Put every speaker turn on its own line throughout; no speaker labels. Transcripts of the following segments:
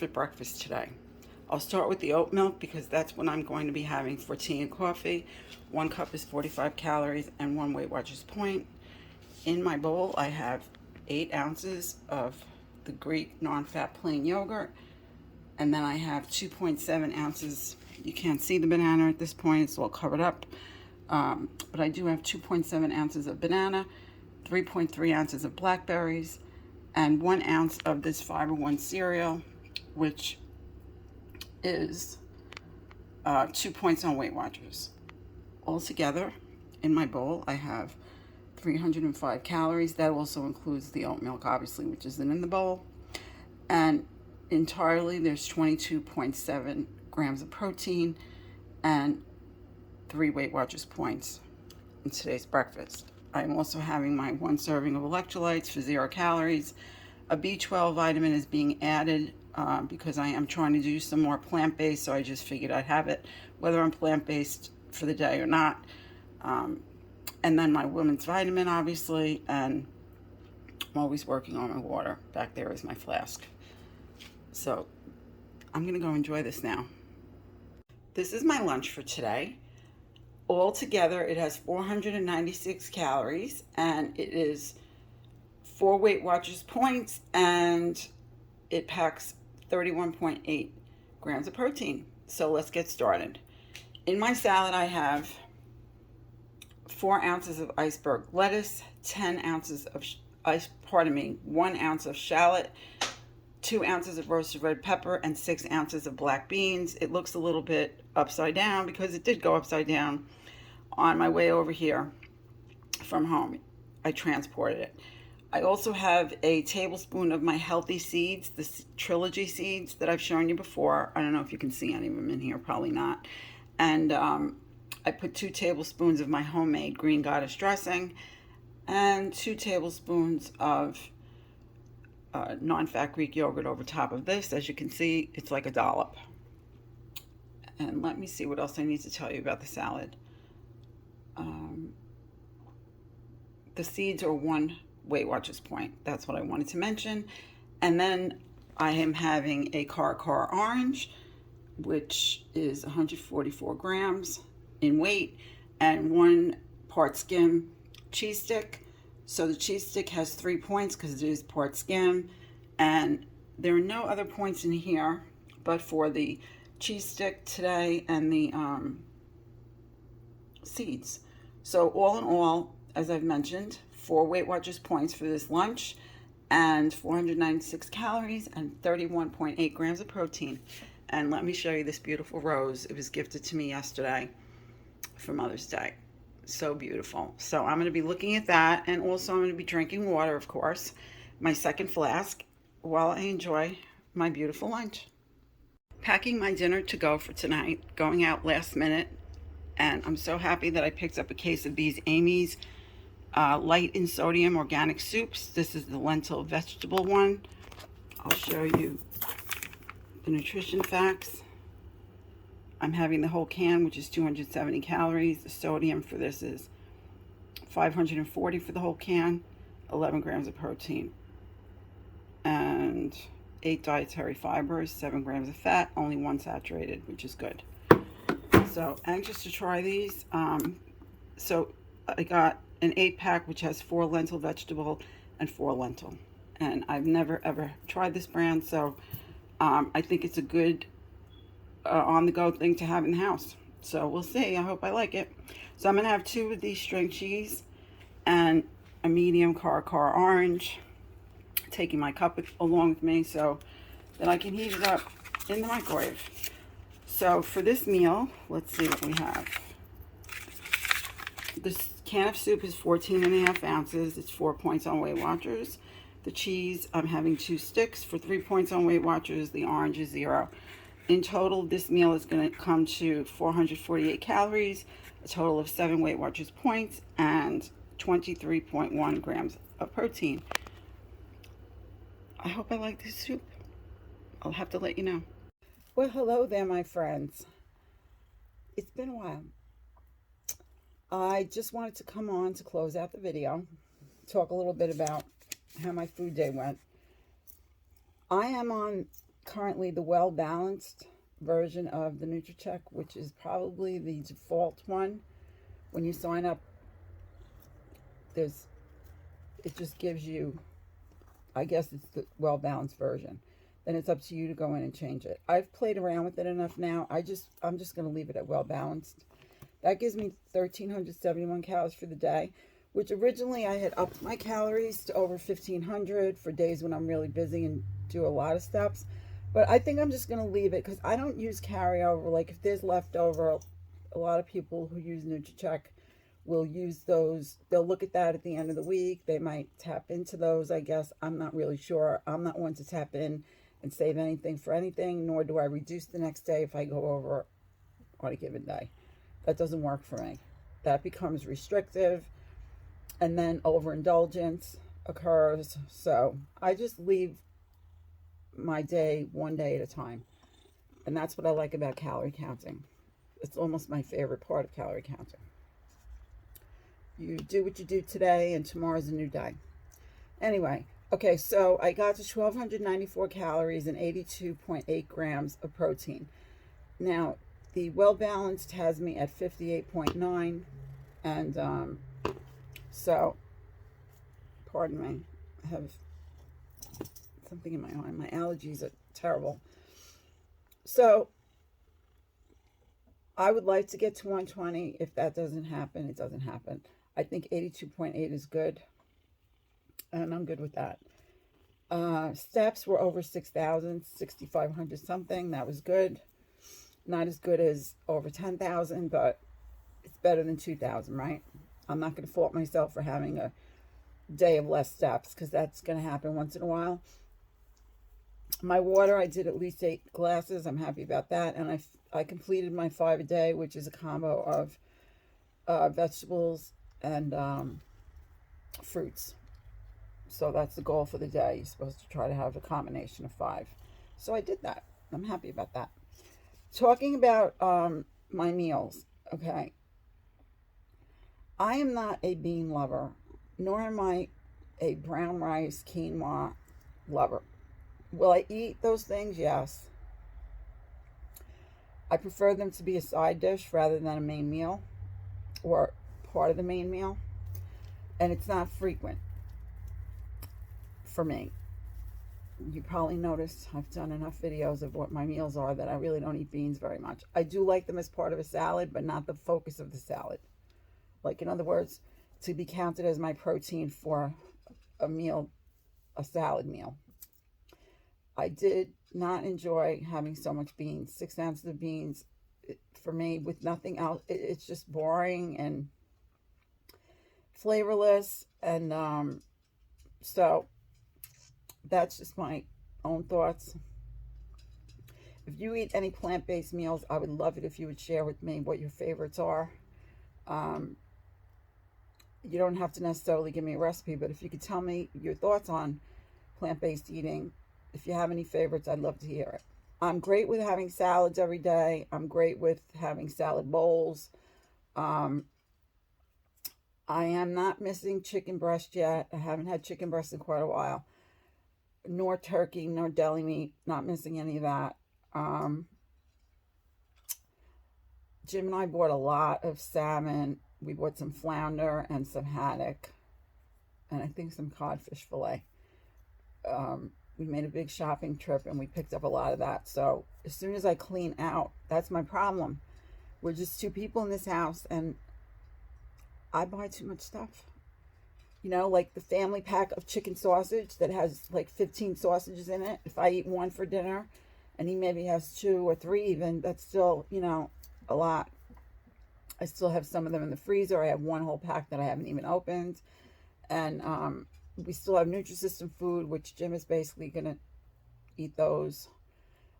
for breakfast today. I'll start with the oat milk because that's what I'm going to be having for tea and coffee. 1 cup is 45 calories and 1 Weight Watchers point. In my bowl, I have 8 ounces of the Greek non-fat plain yogurt, and then I have 2.7 ounces. You can't see the banana at this point, it's all covered up, but I do have 2.7 ounces of banana, 3.3 ounces of blackberries, and 1 ounce of this Fiber One cereal, which is 2 points on Weight Watchers. Altogether, in my bowl, I have 305 calories. That also includes the oat milk, obviously, which isn't in the bowl. And entirely, there's 22.7 grams of protein and 3 Weight Watchers points in today's breakfast. I'm also having my 1 serving of electrolytes for 0 calories. A B12 vitamin is being added because I am trying to do some more plant-based, so I just figured I'd have it, whether I'm plant-based for the day or not. And then my women's vitamin, obviously, and I'm always working on my water. Back there is my flask. So I'm going to go enjoy this now. This is my lunch for today. Altogether, it has 496 calories, and it is 4 Weight Watchers points, and it packs 31.8 grams of protein. So let's get started. In my salad, I have 4 ounces of iceberg lettuce, 10 ounces of 1 ounce of shallot, 2 ounces of roasted red pepper, and 6 ounces of black beans. It looks a little bit upside down because it did go upside down on my way over here from home. I transported it. I also have a tablespoon of my healthy seeds, the Trilogy seeds that I've shown you before. I don't know if you can see any of them in here, probably not. And I put 2 tablespoons of my homemade Green Goddess dressing and 2 tablespoons of non-fat Greek yogurt over top of this. As you can see, it's like a dollop. And let me see what else I need to tell you about the salad. The seeds are 1 Weight Watchers point. That's what I wanted to mention. And then I am having a Car orange, which is 144 grams in weight, and 1 part skim cheese stick. So the cheese stick has 3 points because it is part skim, and there are no other points in here but for the cheese stick today and the seeds. So all in all, as I've mentioned, 4 Weight Watchers points for this lunch, and 496 calories and 31.8 grams of protein. And let me show you this beautiful rose. It was gifted to me yesterday for Mother's Day. So beautiful. So I'm going to be looking at that, and also I'm going to be drinking water, of course, my second flask, while I enjoy my beautiful lunch. Packing my dinner to go for tonight, going out last minute, and I'm so happy that I picked up a case of these Amy's light in sodium organic soups. This is the lentil vegetable one. I'll show you the nutrition facts. I'm having the whole can, which is 270 calories. The sodium for this is 540 for the whole can, 11 grams of protein, and 8 dietary fibers, 7 grams of fat, only 1 saturated, which is good. So anxious to try these. So I got an 8-pack, which has 4 lentil vegetable and 4 lentil. And I've never ever tried this brand, so I think it's a good on-the-go thing to have in the house. So we'll see. I hope I like it. So I'm going to have 2 of these string cheese and a medium Car orange. Taking my cup along with me so that I can heat it up in the microwave. So for this meal, let's see what we have. This can of soup is 14.5 ounces. It's 4 points on Weight Watchers. The cheese, I'm having 2 sticks for 3 points on Weight Watchers. The orange is 0. In total, this meal is going to come to 448 calories, a total of 7 Weight Watchers points, and 23.1 grams of protein. I hope I like this soup. I'll have to let you know. Well, hello there, my friends. It's been a while. I just wanted to come on to close out the video, talk a little bit about how my food day went. I am on currently the well-balanced version of the Nutricheck, which is probably the default one. When you sign up, it just gives you, I guess it's the well-balanced version. Then it's up to you to go in and change it. I've played around with it enough now. I'm just going to leave it at well-balanced. That gives me 1,371 calories for the day, which originally I had upped my calories to over 1,500 for days when I'm really busy and do a lot of steps. But I think I'm just going to leave it because I don't use carryover. Like if there's leftover, a lot of people who use Nutricheck will use those. They'll look at that at the end of the week. They might tap into those, I guess. I'm not really sure. I'm not one to tap in and save anything for anything, nor do I reduce the next day if I go over on a given day. That doesn't work for me. That becomes restrictive, and then overindulgence occurs. So I just leave my day one day at a time. And that's what I like about calorie counting. It's almost my favorite part of calorie counting. You do what you do today, and tomorrow's a new day. Anyway, okay, so I got to 1,294 calories and 82.8 grams of protein. Now, the well-balanced has me at 58.9, and so, pardon me, I have something in my eye. My allergies are terrible. So, I would like to get to 120. If that doesn't happen, it doesn't happen. I think 82.8 is good, and I'm good with that. Steps were over 6,000, 6,500 something. That was good. Not as good as over 10,000, but it's better than 2,000, right? I'm not going to fault myself for having a day of less steps because that's going to happen once in a while. My water, I did at least 8 glasses. I'm happy about that. And I completed my 5 a day, which is a combo of vegetables and fruits. So that's the goal for the day. You're supposed to try to have a combination of 5. So I did that. I'm happy about that. Talking about my meals, okay. I am not a bean lover, nor am I a brown rice quinoa lover. Will I eat those things? Yes. I prefer them to be a side dish rather than a main meal or part of the main meal. And it's not frequent for me. You probably noticed I've done enough videos of what my meals are that I really don't eat beans very much. I do like them as part of a salad, but not the focus of the salad. Like, in other words, to be counted as my protein for a meal, a salad meal. I did not enjoy having so much beans. 6 ounces of beans, for me, with nothing else, it's just boring and flavorless. And so that's just my own thoughts. If you eat any plant-based meals, I would love it if you would share with me what your favorites are. You don't have to necessarily give me a recipe, but if you could tell me your thoughts on plant-based eating, if you have any favorites, I'd love to hear it. I'm great with having salads every day. I'm great with having salad bowls. I am not missing chicken breast yet. I haven't had chicken breast in quite a while. Nor turkey, nor deli meat. Not missing any of that. Jim and I bought a lot of salmon. We bought some flounder and some haddock. And I think some codfish fillet. We made a big shopping trip and we picked up a lot of that. So as soon as I clean out, that's my problem. We're just 2 people in this house and I buy too much stuff. You know, like the family pack of chicken sausage that has like 15 sausages in it. If I eat 1 for dinner and he maybe has 2 or 3 even, that's still, you know, a lot. I still have some of them in the freezer. I have 1 whole pack that I haven't even opened. And we still have Nutrisystem food, which Jim is basically going to eat those.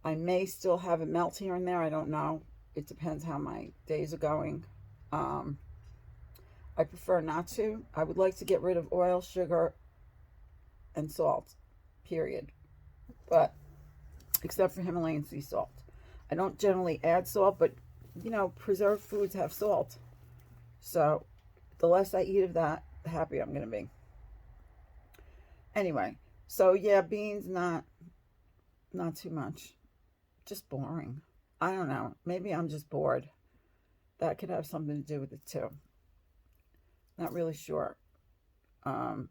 I may still have a melt here and there. I don't know. It depends how my days are going. I prefer not to. I would like to get rid of oil, sugar, and salt, period. But, except for Himalayan sea salt. I don't generally add salt, but, you know, preserved foods have salt. So, the less I eat of that, the happier I'm going to be. Anyway, so yeah, beans, not Not too much. Just boring. I don't know. Maybe I'm just bored. That could have something to do with it too. Not really sure. Um,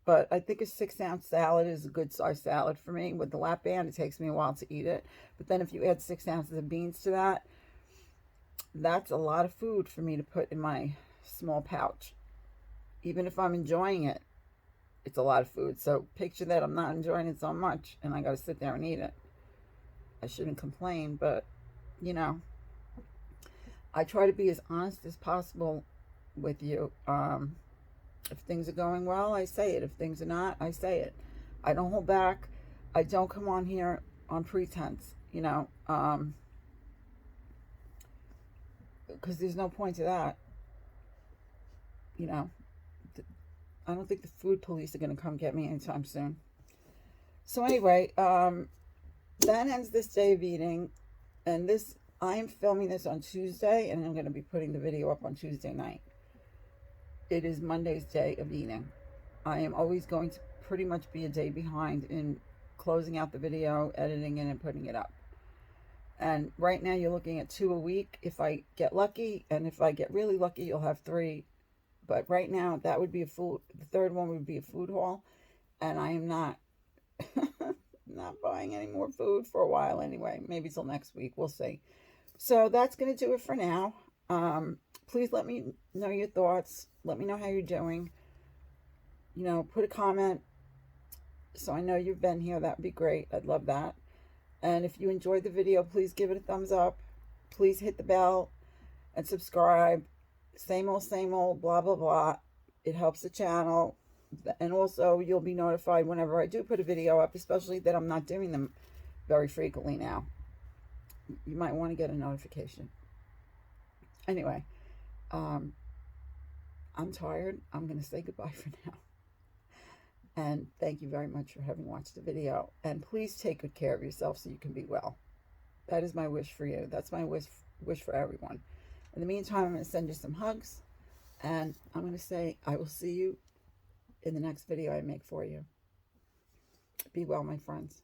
but I think a 6-ounce salad is a good size salad for me. With the lap band, it takes me a while to eat it. But then if you add 6 ounces of beans to that, that's a lot of food for me to put in my small pouch. Even if I'm enjoying it, it's a lot of food. So picture that I'm not enjoying it so much and I got to sit there and eat it. I shouldn't complain, but you know, I try to be as honest as possible with you. If things are going well, I say it. If things are not, I say it. I don't hold back. I don't come on here on pretense, you know, because there's no point to that. You know, I don't think the food police are going to come get me anytime soon. So anyway, that ends this day of eating. And this, I am filming this on Tuesday, and I'm going to be putting the video up on Tuesday night. It is Monday's day of eating. I am always going to pretty much be a day behind in closing out the video, editing it, and putting it up. And right now you're looking at 2 a week. If I get lucky, and if I get really lucky, you'll have 3. But right now, that would be a food. The third one would be a food haul, and I am not not buying any more food for a while anyway. Maybe till next week. We'll see. So that's going to do it for now. Please let me know your thoughts. Let me know how you're doing. You know, put a comment so I know you've been here. That would be great. I'd love that. And if you enjoyed the video, please give it a thumbs up. Please hit the bell and subscribe. Same old, blah, blah, blah. It helps the channel. And also, you'll be notified whenever I do put a video up, especially that I'm not doing them very frequently now. You might want to get a notification. Anyway, I'm tired. I'm going to say goodbye for now. And thank you very much for having watched the video. And please take good care of yourself so you can be well. That is my wish for you. That's my wish for everyone. In the meantime, I'm going to send you some hugs. And I'm going to say I will see you in the next video I make for you. Be well, my friends.